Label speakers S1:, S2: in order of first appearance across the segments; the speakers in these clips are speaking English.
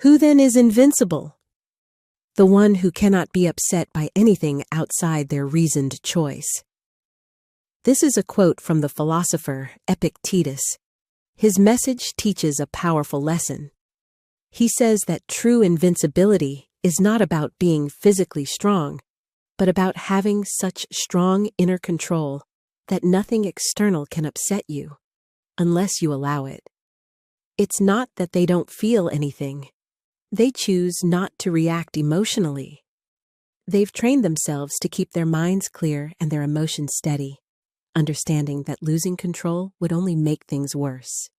S1: Who then is invincible? The one who cannot be upset by anything outside their reasoned choice. This is a quote from the philosopher Epictetus. His message teaches a powerful lesson. He says that true invincibility is not about being physically strong, but about having such strong inner control that nothing external can upset you, unless you allow it. It's not that they don't feel anything. They choose not to react emotionally. They've trained themselves to keep their minds clear and their emotions steady, understanding that losing control would only make things worse.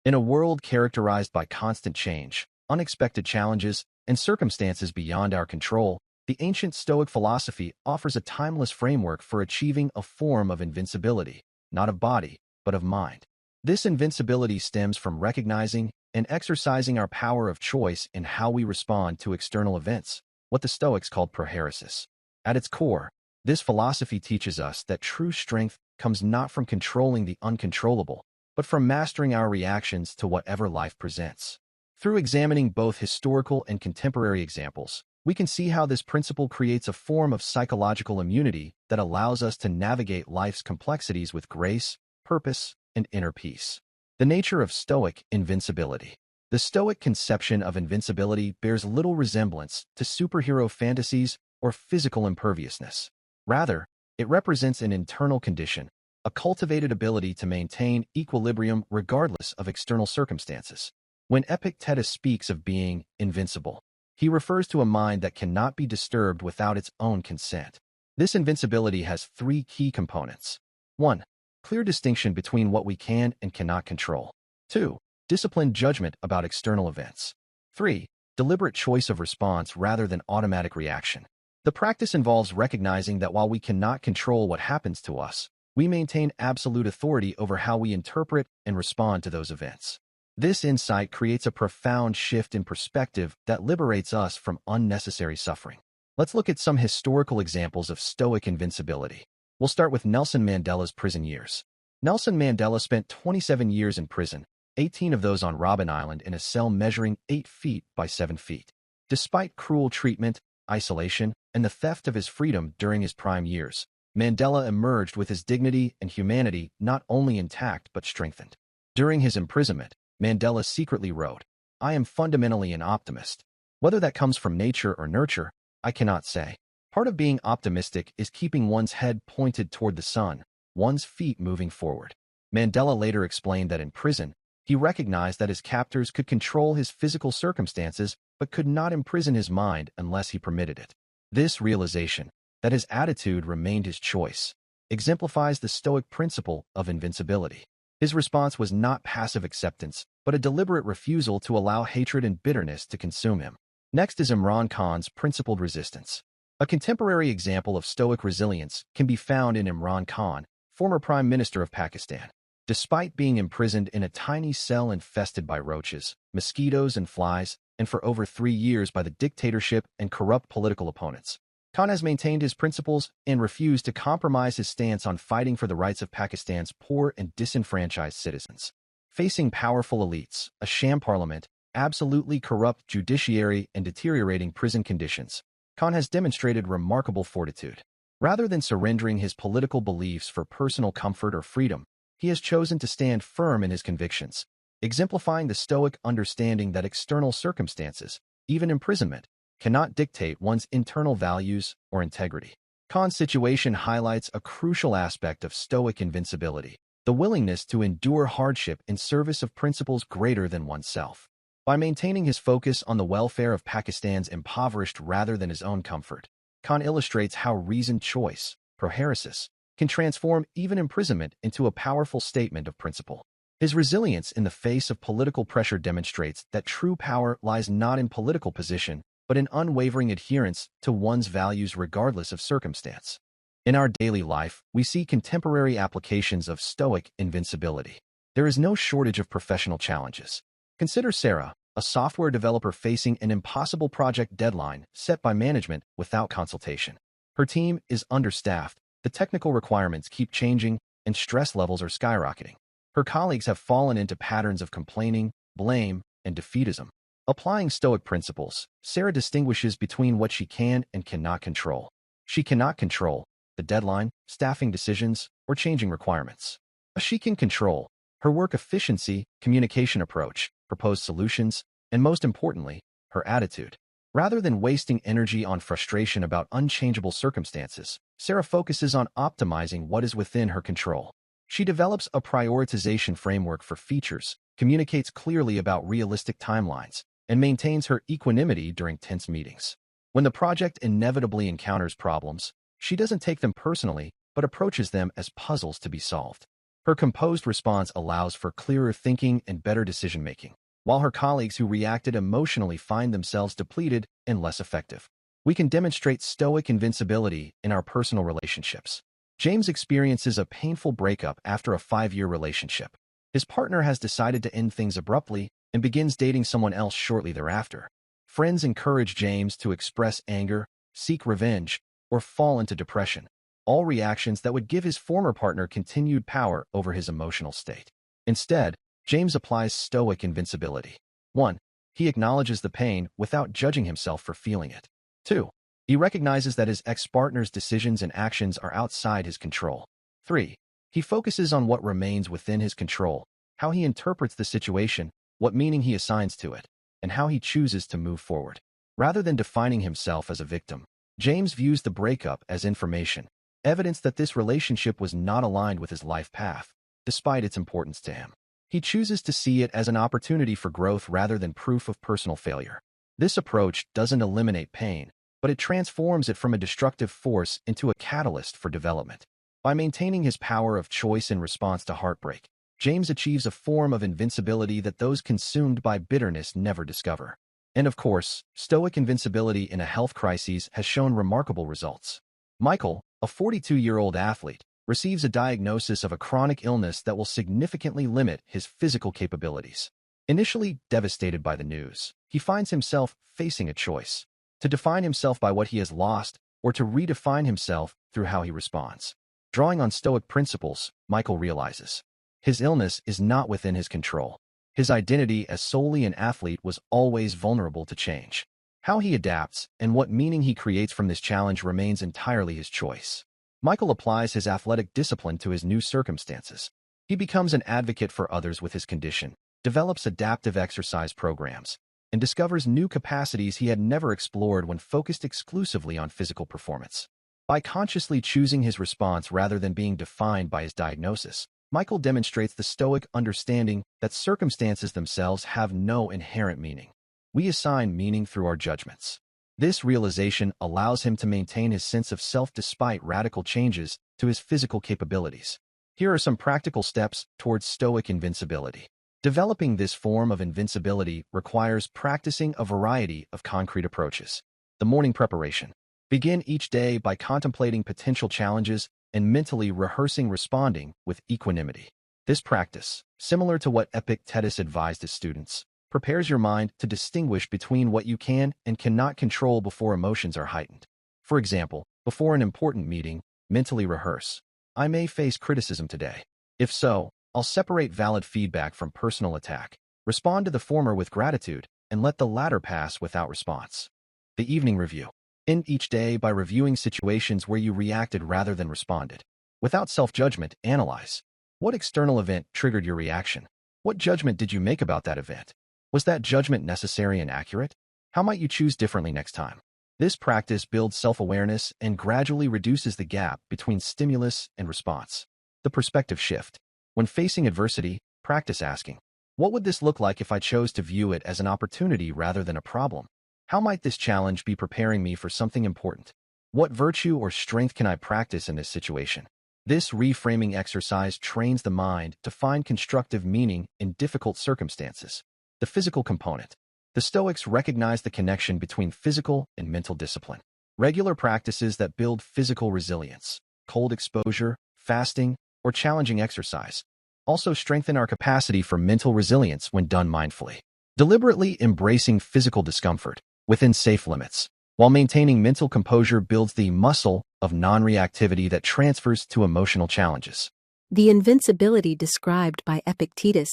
S2: In a world characterized by constant change, unexpected challenges, and circumstances beyond our control, the ancient Stoic philosophy offers a timeless framework for achieving a form of invincibility, not of body, but of mind. This invincibility stems from recognizing and exercising our power of choice in how we respond to external events, what the Stoics called Prohairesis. At its core, this philosophy teaches us that true strength comes not from controlling the uncontrollable, but from mastering our reactions to whatever life presents. Through examining both historical and contemporary examples, we can see how this principle creates a form of psychological immunity that allows us to navigate life's complexities with grace, purpose, and inner peace. The nature of Stoic invincibility. The Stoic conception of invincibility bears little resemblance to superhero fantasies or physical imperviousness. Rather, it represents an internal condition, a cultivated ability to maintain equilibrium regardless of external circumstances. When Epictetus speaks of being invincible, he refers to a mind that cannot be disturbed without its own consent. This invincibility has three key components. 1. Clear distinction between what we can and cannot control. 2. Disciplined judgment about external events. 3. Deliberate choice of response rather than automatic reaction. The practice involves recognizing that while we cannot control what happens to us, we maintain absolute authority over how we interpret and respond to those events. This insight creates a profound shift in perspective that liberates us from unnecessary suffering. Let's look at some historical examples of Stoic invincibility. We'll start with Nelson Mandela's prison years. Nelson Mandela spent 27 years in prison, 18 of those on Robben Island in a cell measuring 8 feet by 7 feet. Despite cruel treatment, isolation, and the theft of his freedom during his prime years, Mandela emerged with his dignity and humanity not only intact but strengthened. During his imprisonment, Mandela secretly wrote, "I am fundamentally an optimist. Whether that comes from nature or nurture, I cannot say. Part of being optimistic is keeping one's head pointed toward the sun, one's feet moving forward." Mandela later explained that in prison, he recognized that his captors could control his physical circumstances but could not imprison his mind unless he permitted it. This realization, that his attitude remained his choice, exemplifies the Stoic principle of invincibility. His response was not passive acceptance, but a deliberate refusal to allow hatred and bitterness to consume him. Next is Imran Khan's principled resistance. A contemporary example of Stoic resilience can be found in Imran Khan, former Prime Minister of Pakistan. Despite being imprisoned in a tiny cell infested by roaches, mosquitoes, and flies, and for over 3 years by the dictatorship and corrupt political opponents, Khan has maintained his principles and refused to compromise his stance on fighting for the rights of Pakistan's poor and disenfranchised citizens. Facing powerful elites, a sham parliament, absolutely corrupt judiciary, and deteriorating prison conditions, Khan has demonstrated remarkable fortitude. Rather than surrendering his political beliefs for personal comfort or freedom, he has chosen to stand firm in his convictions, exemplifying the Stoic understanding that external circumstances, even imprisonment, cannot dictate one's internal values or integrity. Khan's situation highlights a crucial aspect of Stoic invincibility, the willingness to endure hardship in service of principles greater than oneself. By maintaining his focus on the welfare of Pakistan's impoverished rather than his own comfort, Khan illustrates how reasoned choice, Prohairesis, can transform even imprisonment into a powerful statement of principle. His resilience in the face of political pressure demonstrates that true power lies not in political position, but in unwavering adherence to one's values regardless of circumstance. In our daily life, we see contemporary applications of Stoic invincibility. There is no shortage of professional challenges. Consider Sarah, a software developer facing an impossible project deadline set by management without consultation. Her team is understaffed, the technical requirements keep changing, and stress levels are skyrocketing. Her colleagues have fallen into patterns of complaining, blame, and defeatism. Applying Stoic principles, Sarah distinguishes between what she can and cannot control. She cannot control the deadline, staffing decisions, or changing requirements. But she can control her work efficiency, communication approach, proposed solutions, and most importantly, her attitude. Rather than wasting energy on frustration about unchangeable circumstances, Sarah focuses on optimizing what is within her control. She develops a prioritization framework for features, communicates clearly about realistic timelines, and maintains her equanimity during tense meetings. When the project inevitably encounters problems, she doesn't take them personally, but approaches them as puzzles to be solved. Her composed response allows for clearer thinking and better decision-making, while her colleagues who reacted emotionally find themselves depleted and less effective. We can demonstrate Stoic invincibility in our personal relationships. James experiences a painful breakup after a 5-year relationship. His partner has decided to end things abruptly and begins dating someone else shortly thereafter. Friends encourage James to express anger, seek revenge, or fall into depression, all reactions that would give his former partner continued power over his emotional state. Instead, James applies Stoic invincibility. 1. He acknowledges the pain without judging himself for feeling it. 2. He recognizes that his ex-partner's decisions and actions are outside his control. 3. He focuses on what remains within his control, how he interprets the situation, what meaning he assigns to it, and how he chooses to move forward. Rather than defining himself as a victim, James views the breakup as information, evidence that this relationship was not aligned with his life path, despite its importance to him. He chooses to see it as an opportunity for growth rather than proof of personal failure. This approach doesn't eliminate pain, but it transforms it from a destructive force into a catalyst for development. By maintaining his power of choice in response to heartbreak, James achieves a form of invincibility that those consumed by bitterness never discover. And of course, Stoic invincibility in a health crisis has shown remarkable results. Michael, a 42-year-old athlete, receives a diagnosis of a chronic illness that will significantly limit his physical capabilities. Initially devastated by the news, he finds himself facing a choice: to define himself by what he has lost, or to redefine himself through how he responds. Drawing on Stoic principles, Michael realizes his illness is not within his control. His identity as solely an athlete was always vulnerable to change. How he adapts and what meaning he creates from this challenge remains entirely his choice. Michael applies his athletic discipline to his new circumstances. He becomes an advocate for others with his condition, develops adaptive exercise programs, and discovers new capacities he had never explored when focused exclusively on physical performance. By consciously choosing his response rather than being defined by his diagnosis, Michael demonstrates the Stoic understanding that circumstances themselves have no inherent meaning. We assign meaning through our judgments. This realization allows him to maintain his sense of self despite radical changes to his physical capabilities. Here are some practical steps towards Stoic invincibility. Developing this form of invincibility requires practicing a variety of concrete approaches. The morning preparation. Begin each day by contemplating potential challenges and mentally rehearsing responding with equanimity. This practice, similar to what Epictetus advised his students, prepares your mind to distinguish between what you can and cannot control before emotions are heightened. For example, before an important meeting, mentally rehearse: I may face criticism today. If so, I'll separate valid feedback from personal attack, respond to the former with gratitude, and let the latter pass without response. The evening review. End each day by reviewing situations where you reacted rather than responded. Without self-judgment, analyze: what external event triggered your reaction? What judgment did you make about that event? Was that judgment necessary and accurate? How might you choose differently next time? This practice builds self-awareness and gradually reduces the gap between stimulus and response. The perspective shift. When facing adversity, practice asking, what would this look like if I chose to view it as an opportunity rather than a problem? How might this challenge be preparing me for something important? What virtue or strength can I practice in this situation? This reframing exercise trains the mind to find constructive meaning in difficult circumstances. The physical component. The Stoics recognize the connection between physical and mental discipline. Regular practices that build physical resilience, cold exposure, fasting, or challenging exercise, also strengthen our capacity for mental resilience when done mindfully. Deliberately embracing physical discomfort within safe limits, while maintaining mental composure, builds the muscle of non-reactivity that transfers to emotional challenges.
S1: The invincibility described by Epictetus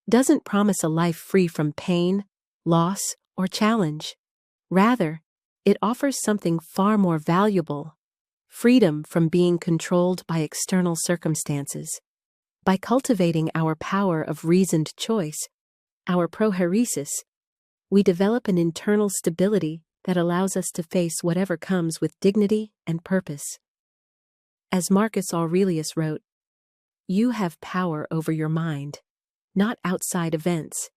S1: doesn't promise a life free from pain, loss, or challenge. Rather, it offers something far more valuable: freedom from being controlled by external circumstances. By cultivating our power of reasoned choice, our prohairesis, we develop an internal stability that allows us to face whatever comes with dignity and purpose. As Marcus Aurelius wrote, "You have power over your mind, not outside events.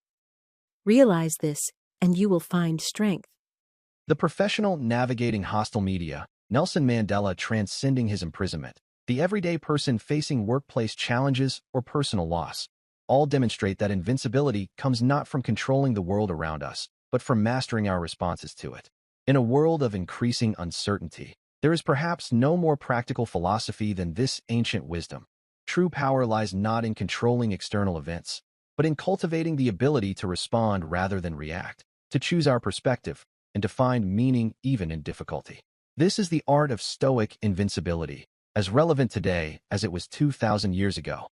S1: Realize this, and you will find strength."
S2: The professional navigating hostile media, Nelson Mandela transcending his imprisonment, the everyday person facing workplace challenges or personal loss, all demonstrate that invincibility comes not from controlling the world around us, but from mastering our responses to it. In a world of increasing uncertainty, there is perhaps no more practical philosophy than this ancient wisdom. True power lies not in controlling external events, but in cultivating the ability to respond rather than react, to choose our perspective, and to find meaning even in difficulty. This is the art of Stoic invincibility, as relevant today as it was 2,000 years ago.